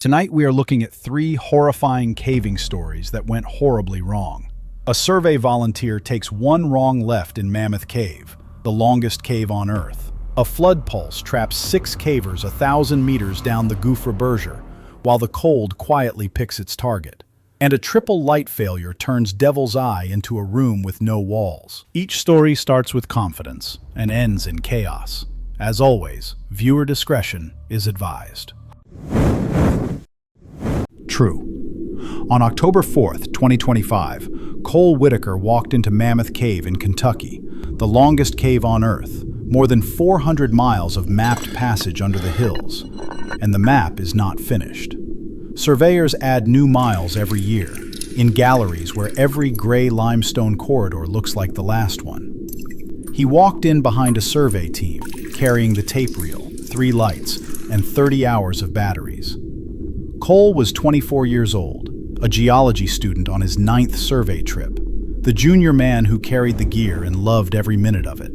Tonight we are looking at 3 horrifying caving stories that went horribly wrong. A survey volunteer takes one wrong left in Mammoth Cave, the longest cave on Earth. A flood pulse traps 6 cavers 1,000 meters down the Gouffre Berger, while the cold quietly picks its target. And a triple light failure turns Devil's Eye into a room with no walls. Each story starts with confidence and ends in chaos. As always, viewer discretion is advised. True. On October 4th, 2025, Cole Whitaker walked into Mammoth Cave in Kentucky, the longest cave on Earth, more than 400 miles of mapped passage under the hills. And the map is not finished. Surveyors add new miles every year, in galleries where every gray limestone corridor looks like the last one. He walked in behind a survey team, carrying the tape reel, 3 lights, and 30 hours of batteries. Cole was 24 years old, a geology student on his 9th survey trip, the junior man who carried the gear and loved every minute of it.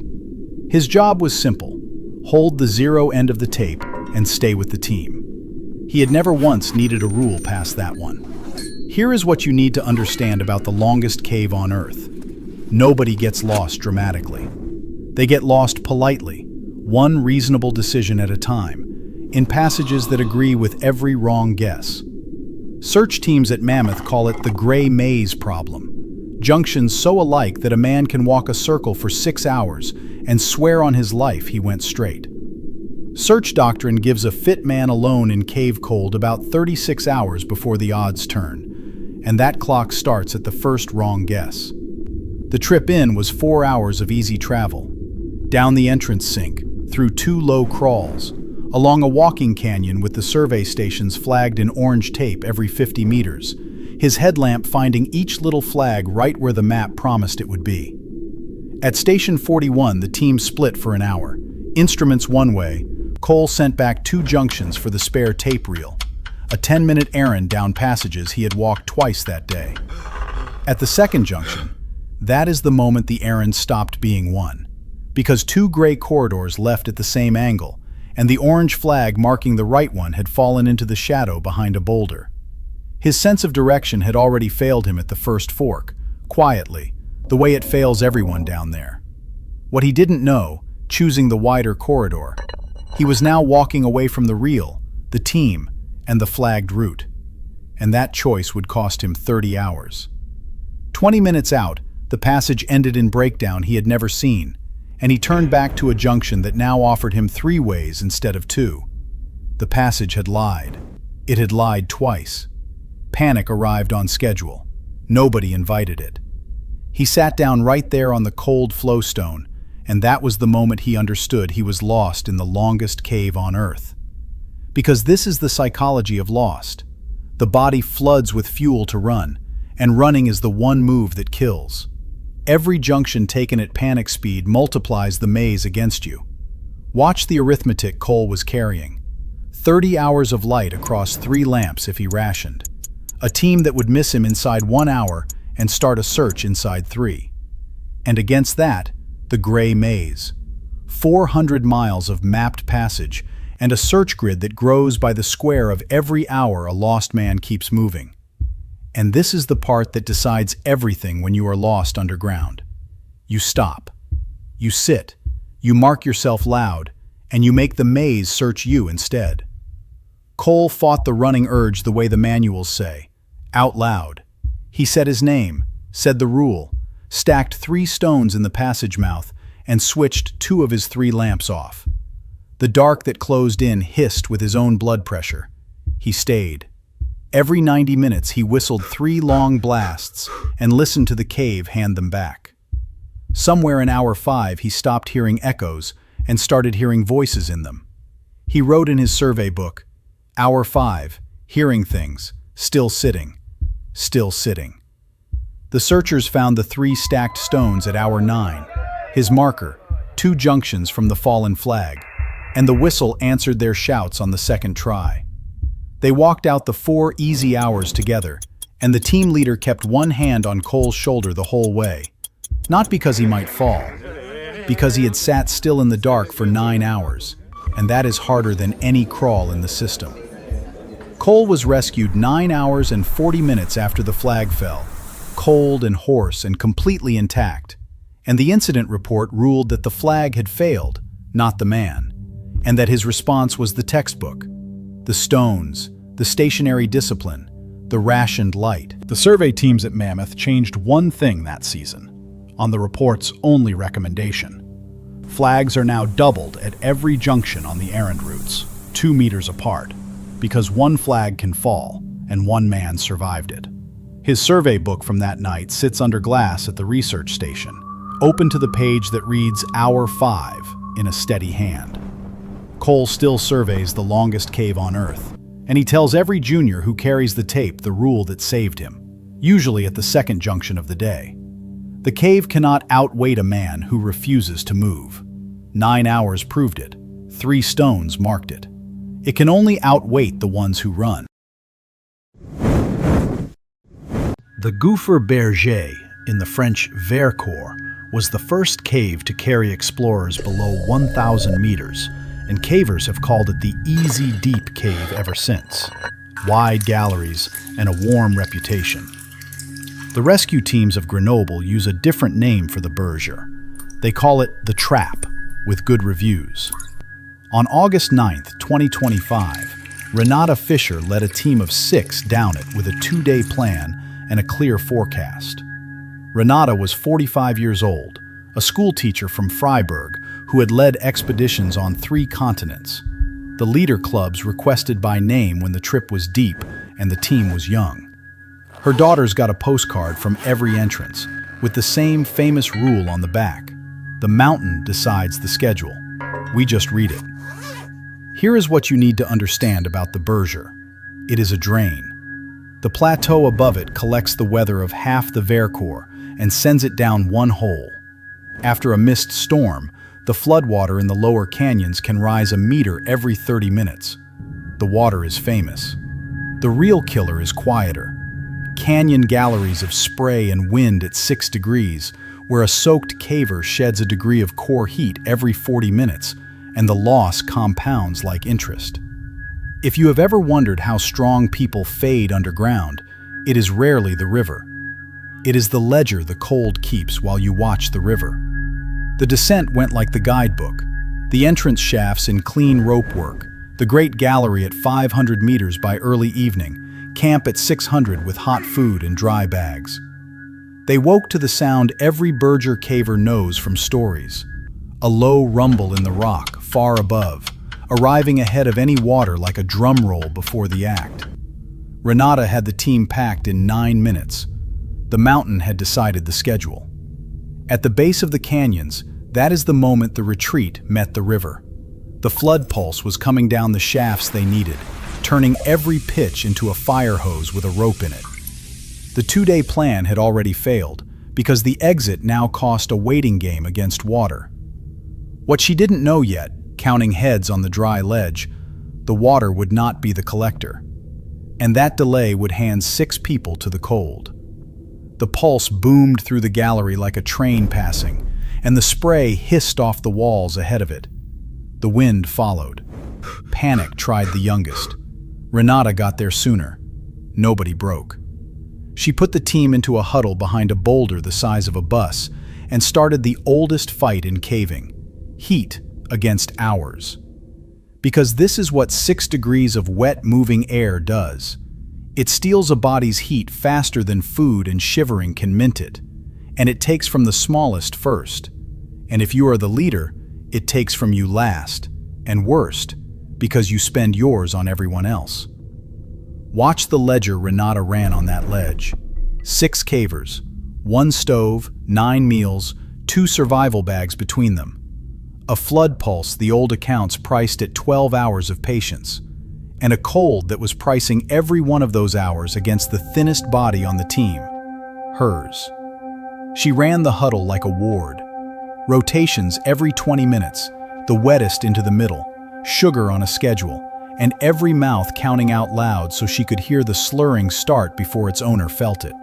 His job was simple: hold the 0 end of the tape and stay with the team. He had never once needed a rule past that one. Here is what you need to understand about the longest cave on Earth. Nobody gets lost dramatically. They get lost politely, one reasonable decision at a time, in passages that agree with every wrong guess. Search teams at Mammoth call it the gray maze problem. Junctions so alike that a man can walk a circle for 6 hours and swear on his life he went straight. Search doctrine gives a fit man alone in cave cold about 36 hours before the odds turn, and that clock starts at the first wrong guess. The trip in was 4 hours of easy travel, down the entrance sink, through 2 low crawls, along a walking canyon with the survey stations flagged in orange tape every 50 meters, his headlamp finding each little flag right where the map promised it would be. At Station 41, the team split for an hour. Instruments one way, Cole sent back 2 junctions for the spare tape reel, a 10-minute errand down passages he had walked twice that day. At the second junction, that is the moment the errand stopped being one, because 2 gray corridors left at the same angle, and the orange flag marking the right one had fallen into the shadow behind a boulder. His sense of direction had already failed him at the first fork, quietly, the way it fails everyone down there. What he didn't know, choosing the wider corridor, he was now walking away from the reel, the team, and the flagged route. And that choice would cost him 30 hours. 20 minutes out, the passage ended in breakdown he had never seen, and he turned back to a junction that now offered him 3 ways instead of 2. The passage had lied. It had lied twice. Panic arrived on schedule. Nobody invited it. He sat down right there on the cold flowstone, and that was the moment he understood he was lost in the longest cave on Earth. Because this is the psychology of lost. The body floods with fuel to run, and running is the one move that kills. Every junction taken at panic speed multiplies the maze against you. Watch the arithmetic Cole was carrying. 30 hours of light across 3 lamps if he rationed. A team that would miss him inside 1 hour and start a search inside 3. And against that, the gray maze. 400 miles of mapped passage and a search grid that grows by the square of every hour a lost man keeps moving. And this is the part that decides everything when you are lost underground. You stop. You sit. You mark yourself loud, and you make the maze search you instead. Cole fought the running urge the way the manuals say, out loud. He said his name, said the rule, stacked 3 stones in the passage mouth, and switched 2 of his 3 lamps off. The dark that closed in hissed with his own blood pressure. He stayed. Every 90 minutes he whistled 3 long blasts and listened to the cave hand them back. Somewhere in hour 5 he stopped hearing echoes and started hearing voices in them. He wrote in his survey book, Hour 5, hearing things, still sitting, still sitting. The searchers found the 3 stacked stones at hour 9, his marker, 2 junctions from the fallen flag, and the whistle answered their shouts on the second try. They walked out the 4 easy hours together, and the team leader kept one hand on Cole's shoulder the whole way. Not because he might fall, because he had sat still in the dark for 9 hours, and that is harder than any crawl in the system. Cole was rescued 9 hours and 40 minutes after the flag fell, cold and hoarse and completely intact, and the incident report ruled that the flag had failed, not the man, and that his response was the textbook, the stones, the stationary discipline, the rationed light. The survey teams at Mammoth changed one thing that season, on the report's only recommendation. Flags are now doubled at every junction on the errand routes, 2 meters apart, because one flag can fall, and one man survived it. His survey book from that night sits under glass at the research station, open to the page that reads Hour 5 in a steady hand. Cole still surveys the longest cave on Earth, and he tells every junior who carries the tape the rule that saved him, usually at the second junction of the day. The cave cannot outweight a man who refuses to move. 9 hours proved it. 3 stones marked it. It can only outweight the ones who run. The Gouffre Berger in the French Vercors was the first cave to carry explorers below 1,000 meters, and cavers have called it the Easy Deep Cave ever since. Wide galleries and a warm reputation. The rescue teams of Grenoble use a different name for the Berger. They call it the Trap, with good reviews. On August 9, 2025, Renata Fischer led a team of 6 down it with a 2-day plan and a clear forecast. Renata was 45 years old, a school teacher from Freiburg who had led expeditions on 3 continents. The leader clubs requested by name when the trip was deep and the team was young. Her daughters got a postcard from every entrance, with the same famous rule on the back. The mountain decides the schedule. We just read it. Here is what you need to understand about the Berger. It is a drain. The plateau above it collects the weather of half the Vercors and sends it down one hole. After a mist storm, the floodwater in the lower canyons can rise a meter every 30 minutes. The water is famous. The real killer is quieter. Canyon galleries of spray and wind at 6 degrees, where a soaked caver sheds a degree of core heat every 40 minutes, and the loss compounds like interest. If you have ever wondered how strong people fade underground, it is rarely the river. It is the ledger the cold keeps while you watch the river. The descent went like the guidebook. The entrance shafts in clean rope work, the great gallery at 500 meters by early evening, camp at 600 with hot food and dry bags. They woke to the sound every Berger caver knows from stories. A low rumble in the rock, far above, arriving ahead of any water like a drum roll before the act. Renata had the team packed in 9 minutes. The mountain had decided the schedule. At the base of the canyons, that is the moment the retreat met the river. The flood pulse was coming down the shafts they needed, turning every pitch into a fire hose with a rope in it. The 2-day plan had already failed, because the exit now cost a waiting game against water. What she didn't know yet, counting heads on the dry ledge, the water would not be the collector. And that delay would hand 6 people to the cold. The pulse boomed through the gallery like a train passing, and the spray hissed off the walls ahead of it. The wind followed. Panic tried the youngest. Renata got there sooner. Nobody broke. She put the team into a huddle behind a boulder the size of a bus and started the oldest fight in caving: heat against hours. Because this is what 6 degrees of wet, moving air does. It steals a body's heat faster than food and shivering can mint it, and it takes from the smallest first. And if you are the leader, it takes from you last, and worst, because you spend yours on everyone else. Watch the ledger Renata ran on that ledge. 6 cavers, 1 stove, 9 meals, 2 survival bags between them. A flood pulse the old accounts priced at 12 hours of patience, and a cold that was pricing every one of those hours against the thinnest body on the team, hers. She ran the huddle like a ward. Rotations every 20 minutes, the wettest into the middle, sugar on a schedule, and every mouth counting out loud so she could hear the slurring start before its owner felt it.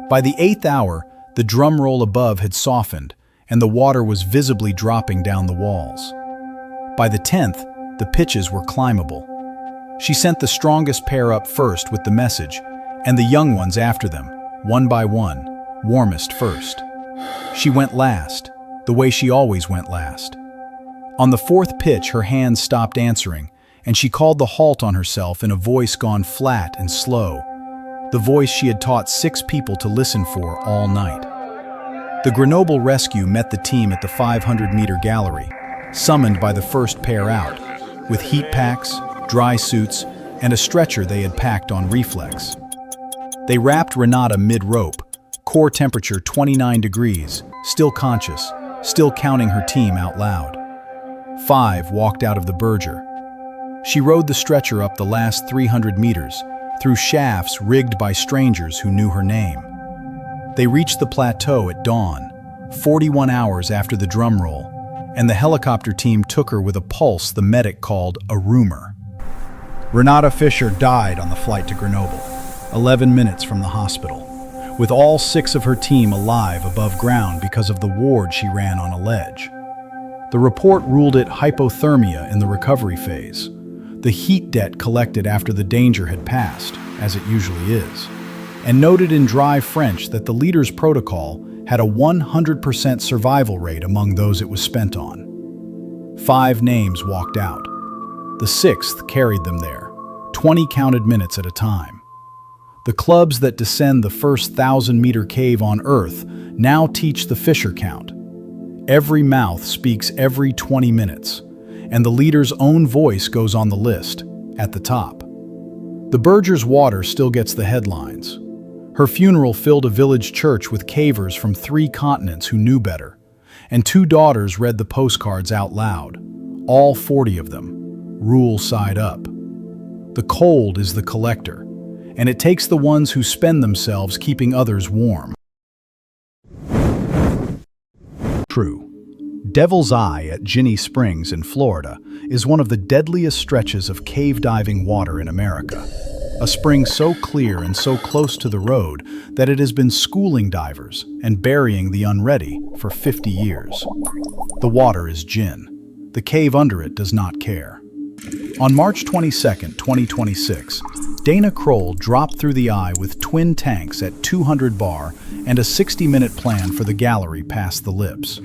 By the 8th hour, the drum roll above had softened, and the water was visibly dropping down the walls. By the 10th, the pitches were climbable. She sent the strongest pair up first with the message, and the young ones after them, one by one, warmest first. She went last, the way she always went last. On the fourth pitch, her hands stopped answering, and she called the halt on herself in a voice gone flat and slow, the voice she had taught 6 people to listen for all night. The Grenoble rescue met the team at the 500-meter gallery, summoned by the first pair out, with heat packs, dry suits, and a stretcher they had packed on reflex. They wrapped Renata mid-rope, core temperature 29 degrees, still conscious, still counting her team out loud. 5 walked out of the Berger. She rode the stretcher up the last 300 meters, through shafts rigged by strangers who knew her name. They reached the plateau at dawn, 41 hours after the drum roll, and the helicopter team took her with a pulse the medic called a rumor. Renata Fischer died on the flight to Grenoble, 11 minutes from the hospital, with all 6 of her team alive above ground because of the ward she ran on a ledge. The report ruled it hypothermia in the recovery phase, the heat debt collected after the danger had passed, as it usually is, and noted in dry French that the leader's protocol had a 100% survival rate among those it was spent on. 5 names walked out. The 6th carried them there, 20 counted minutes at a time. The clubs that descend the first 1,000-meter cave on Earth now teach the Fischer count. Every mouth speaks every 20 minutes, and the leader's own voice goes on the list, at the top. The Berger's water still gets the headlines. Her funeral filled a village church with cavers from 3 continents who knew better, and 2 daughters read the postcards out loud, all 40 of them, rule side up. The cold is the collector, and it takes the ones who spend themselves keeping others warm. True. Devil's Eye at Ginny Springs in Florida is one of the deadliest stretches of cave diving water in America. A spring so clear and so close to the road that it has been schooling divers and burying the unready for 50 years. The water is gin. The cave under it does not care. On March 22, 2026, Dana Kroll dropped through the eye with twin tanks at 200 bar and a 60-minute plan for the gallery past the lips.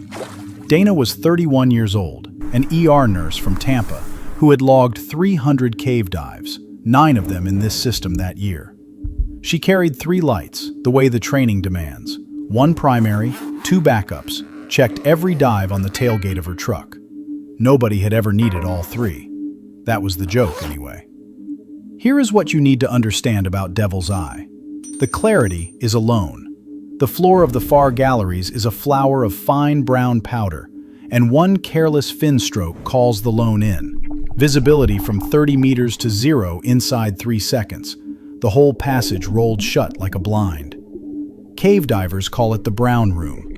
Dana was 31 years old, an ER nurse from Tampa, who had logged 300 cave dives, 9 of them in this system that year. She carried 3 lights, the way the training demands, 1 primary, 2 backups, checked every dive on the tailgate of her truck. Nobody had ever needed all 3. That was the joke, anyway. Here is what you need to understand about Devil's Eye. The clarity is alone. The floor of the far galleries is a flower of fine brown powder, and 1 careless fin stroke calls the lone in. Visibility from 30 meters to 0 inside 3 seconds. The whole passage rolled shut like a blind. Cave divers call it the brown room.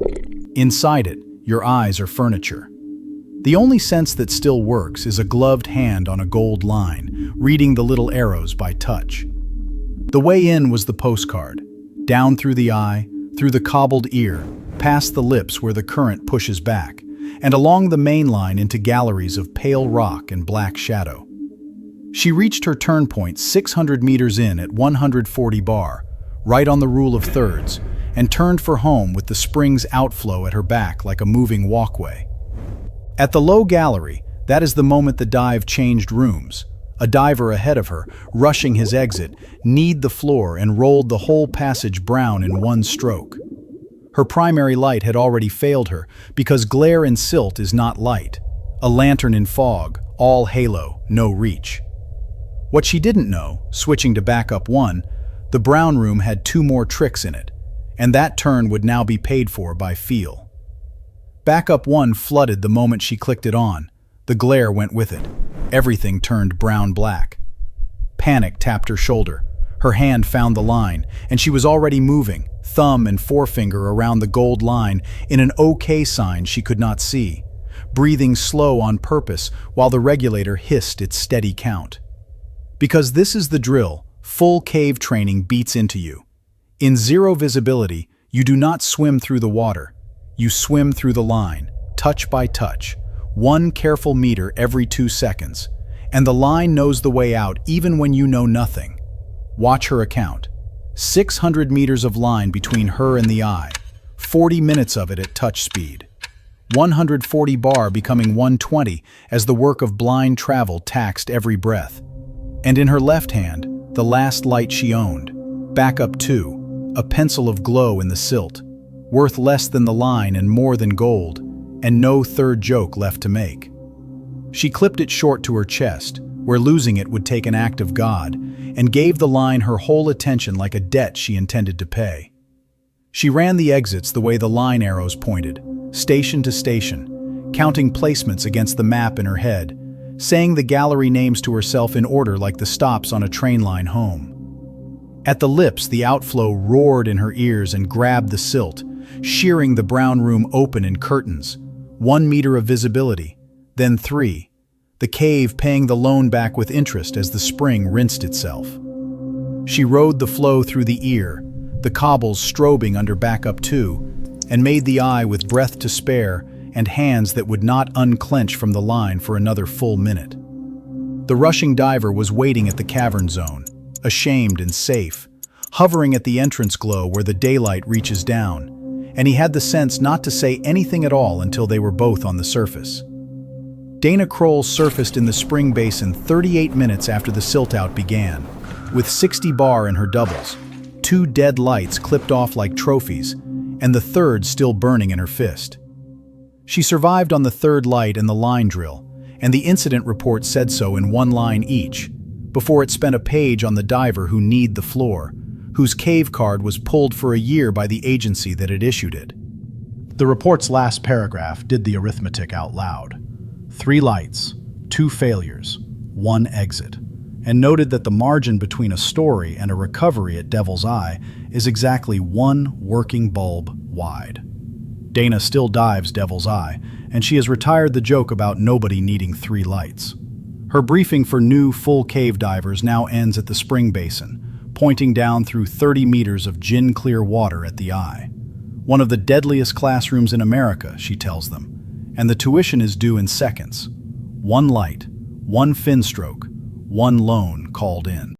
Inside it, your eyes are furniture. The only sense that still works is a gloved hand on a gold line, reading the little arrows by touch. The way in was the postcard, down through the eye, through the cobbled ear, past the lips where the current pushes back, and along the main line into galleries of pale rock and black shadow. She reached her turn point 600 meters in at 140 bar, right on the rule of thirds, and turned for home with the spring's outflow at her back like a moving walkway. At the low gallery, that is the moment the dive changed rooms. A diver ahead of her, rushing his exit, kneed the floor and rolled the whole passage brown in 1 stroke. Her primary light had already failed her because glare in silt is not light. A lantern in fog, all halo, no reach. What she didn't know, switching to backup 1, the brown room had 2 more tricks in it, and that turn would now be paid for by feel. Backup 1 flooded the moment she clicked it on. The glare went with it. Everything turned brown-black. Panic tapped her shoulder. Her hand found the line, and she was already moving, thumb and forefinger around the gold line in an OK sign she could not see, breathing slow on purpose while the regulator hissed its steady count. Because this is the drill, full cave training beats into you. In 0 visibility, you do not swim through the water. You swim through the line, touch by touch, 1 careful meter every 2 seconds, And the line knows the way out even when you know nothing. Watch her account. 600 meters of line between her and the eye, 40 minutes of it at touch speed. 140 bar becoming 120 as the work of blind travel taxed every breath. And in her left hand, the last light she owned, backup 2, a pencil of glow in the silt, worth less than the line and more than gold, and no third joke left to make. She clipped it short to her chest, where losing it would take an act of God, and gave the line her whole attention like a debt she intended to pay. She ran the exits the way the line arrows pointed, station to station, counting placements against the map in her head, saying the gallery names to herself in order like the stops on a train line home. At the lips, the outflow roared in her ears and grabbed the silt, shearing the brown room open in curtains, 1 meter of visibility, then 3, the cave paying the loan back with interest as the spring rinsed itself. She rode the flow through the ear, the cobbles strobing under backup 2, and made the eye with breath to spare and hands that would not unclench from the line for another full minute. The rushing diver was waiting at the cavern zone, ashamed and safe, hovering at the entrance glow where the daylight reaches down, and he had the sense not to say anything at all until they were both on the surface. Dana Kroll surfaced in the spring basin 38 minutes after the silt-out began, with 60 bar in her doubles, 2 dead lights clipped off like trophies, and the third still burning in her fist. She survived on the third light and the line drill, and the incident report said so in 1 line each, before it spent a page on the diver who kneed the floor, whose cave card was pulled for a year by the agency that had issued it. The report's last paragraph did the arithmetic out loud. 3 lights, 2 failures, 1 exit, and noted that the margin between a story and a recovery at Devil's Eye is exactly 1 working bulb wide. Dana still dives Devil's Eye, and she has retired the joke about nobody needing 3 lights. Her briefing for new full cave divers now ends at the spring basin, pointing down through 30 meters of gin-clear water at the eye. One of the deadliest classrooms in America, she tells them, and the tuition is due in seconds. 1 light, 1 fin stroke, 1 loan called in.